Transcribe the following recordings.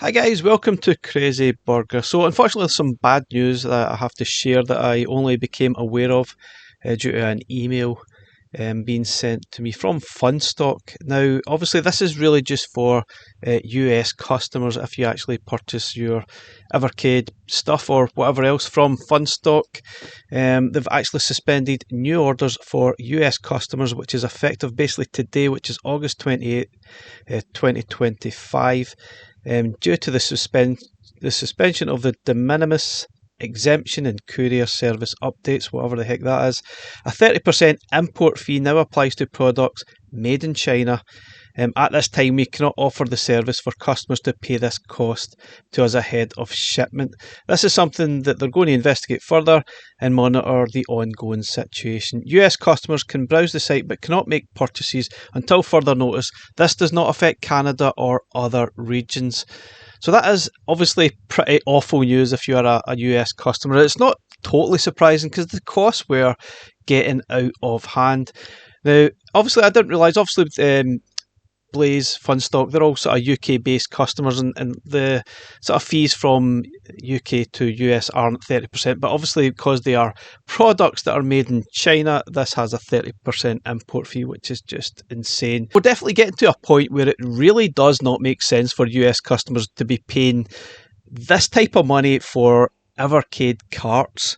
Hi guys, welcome to Crazy Burger. So unfortunately there's some bad news that I have to share that I only became aware of due to an email being sent to me from Funstock. Now obviously this is really just for US customers. If you actually purchase your Evercade stuff or whatever else from Funstock, they've actually suspended new orders for US customers, which is effective basically today, which is August 28th, 2025. Due to the suspension of the de minimis exemption and courier service updates, whatever the heck that is, a 30% import fee now applies to products made in China. At this time, we cannot offer the service for customers to pay this cost to us ahead of shipment. This is something that they're going to investigate further and monitor the ongoing situation. US customers can browse the site but cannot make purchases until further notice. This does not affect Canada or other regions. So that is obviously pretty awful news if you're a US customer. It's not totally surprising because the costs were getting out of hand. Now, obviously, I didn't realise, Blaze, Funstock, they're all sort of UK based customers, and the sort of fees from UK to US aren't 30%, but obviously because they are products that are made in China, this has a 30% import fee, which is just insane. We're definitely getting to a point where it really does not make sense for US customers to be paying this type of money for Evercade carts,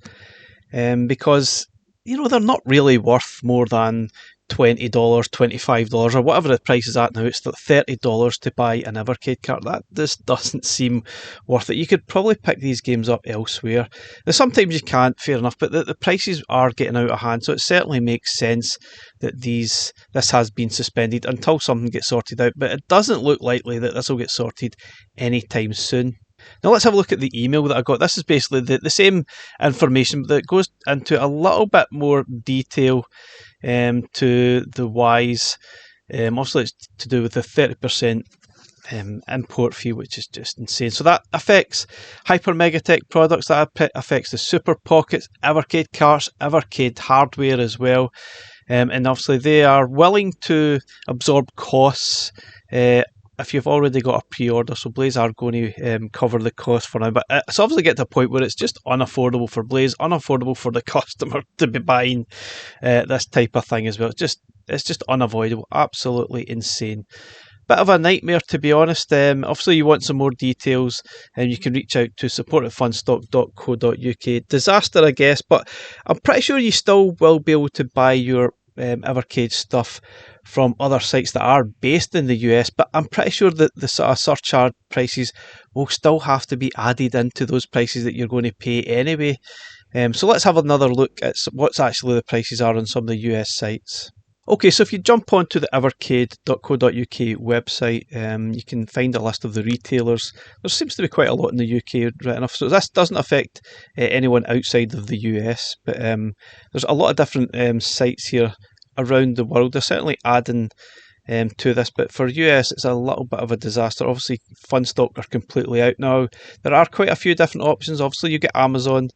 because they're not really worth more than $20, $25, or whatever the price is at now. It's $30 to buy an Evercade cart. That just doesn't seem worth it. You could probably pick these games up elsewhere. Now, sometimes you can't, fair enough, but the prices are getting out of hand, so it certainly makes sense that this has been suspended until something gets sorted out, but it doesn't look likely that this will get sorted anytime soon. Now let's have a look at the email that I got. This is basically the same information that goes into a little bit more detail to the whys. Obviously it's to do with the 30% import fee, which is just insane. So that affects Hyper Megatech products, that affects the Super Pockets, Evercade carts, Evercade hardware as well. And obviously they are willing to absorb costs if you've already got a pre-order, so Blaze are going to cover the cost for now. But it's obviously get to a point where it's just unaffordable for Blaze, unaffordable for the customer to be buying this type of thing as well. It's just unavoidable, absolutely insane. Bit of a nightmare, to be honest. Obviously, you want some more details, and you can reach out to support@funstock.co.uk. Disaster, I guess, but I'm pretty sure you still will be able to buy your Evercade stuff from other sites that are based in the US, but I'm pretty sure that the sort of surcharge prices will still have to be added into those prices that you're going to pay anyway. So let's have another look at what's actually the prices are on some of the US sites. Okay, so if you jump onto the evercade.co.uk website, you can find a list of the retailers. There seems to be quite a lot in the UK right enough, so this doesn't affect anyone outside of the US, but there's a lot of different sites here around the world. They're certainly adding to this, but for US it's a little bit of a disaster. Obviously Funstock are completely out now. There are quite a few different options. Obviously you get Amazon,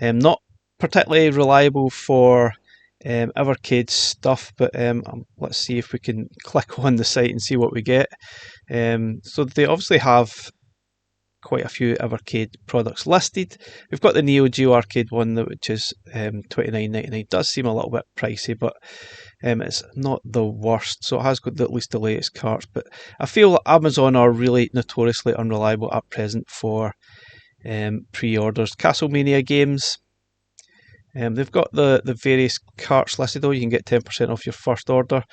not particularly reliable for Evercade stuff, but let's see if we can click on the site and see what we get. So they obviously have quite a few Evercade products listed. We've got the Neo Geo Arcade one, which is $29.99. Does seem a little bit pricey, but it's not the worst. So it has got at least the latest carts, but I feel Amazon are really notoriously unreliable at present for pre-orders. Castlemania Games, they've got the various carts listed though. You can get 10% off your first order.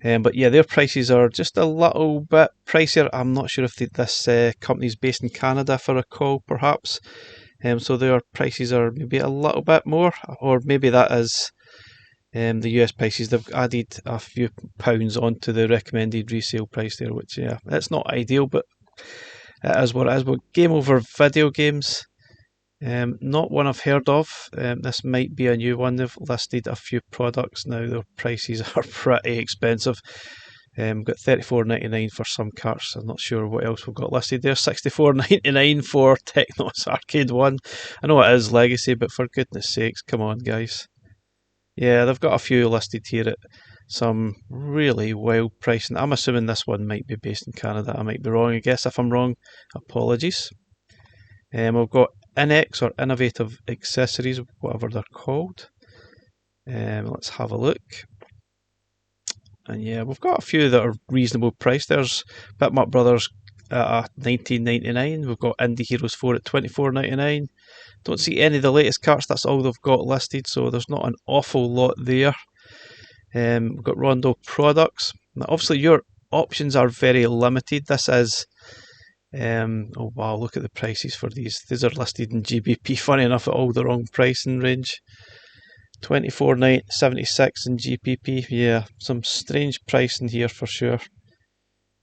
But yeah, their prices are just a little bit pricier. I'm not sure if this company's based in Canada, if I recall, perhaps. So their prices are maybe a little bit more, or maybe that is the US prices. They've added a few pounds onto the recommended resale price there, which, yeah, it's not ideal, but it is what it is. But Game Over Video Games, not one I've heard of. This might be a new one. They've listed a few products now. Their prices are pretty expensive. We've got $34.99 for some carts. I'm not sure what else we've got listed there. $64.99 for Technos Arcade 1. I know it is Legacy, but for goodness sakes, come on, guys. Yeah, they've got a few listed here at Some really wild pricing. I'm assuming this one might be based in Canada. I might be wrong. I guess if I'm wrong, apologies. We've got INEX or Innovative Accessories, whatever they're called. Let's have a look. And yeah, we've got a few that are reasonable price. There's Bitmap Brothers at $19.99. We've got Indie Heroes 4 at $24.99. Don't see any of the latest carts. That's all they've got listed, so there's not an awful lot there. We've got Rondo products. Now, obviously, your options are very limited. This is, oh wow, look at the prices for these. These are listed in GBP. Funny enough, at all the wrong pricing range. 24.76 in GBP. Yeah, some strange pricing here for sure.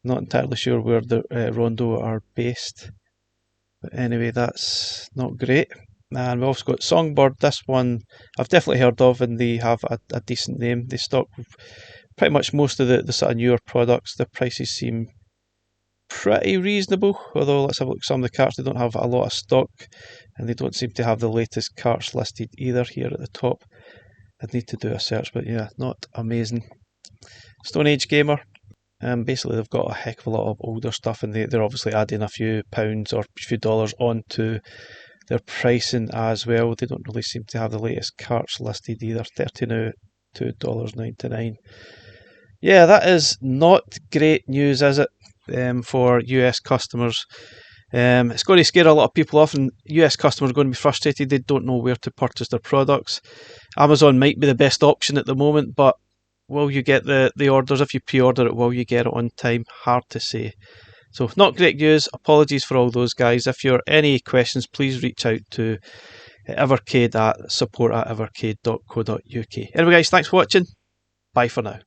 Not entirely sure where the Rondo are based, but anyway, that's not great. And we've also got Songbird. This one I've definitely heard of, and they have a decent name. They stock pretty much most of the sort of newer products. The prices seem pretty reasonable, although let's have a look at some of the carts. They don't have a lot of stock, and they don't seem to have the latest carts listed either here at the top. I'd need to do a search, but yeah, not amazing. Stone Age Gamer. Basically, they've got a heck of a lot of older stuff, and they're obviously adding a few pounds or a few dollars onto their pricing as well. They don't really seem to have the latest carts listed either. $32.99. Yeah, that is not great news, is it, for US customers? It's going to scare a lot of people off, and US customers are going to be frustrated. They don't know where to purchase their products. Amazon might be the best option at the moment, but will you get the orders? If you pre-order it, will you get it on time? Hard to say. So not great news. Apologies for all those guys. If you're any questions, please reach out to Evercade at support@evercade.co.uk. Anyway guys, thanks for watching. Bye for now.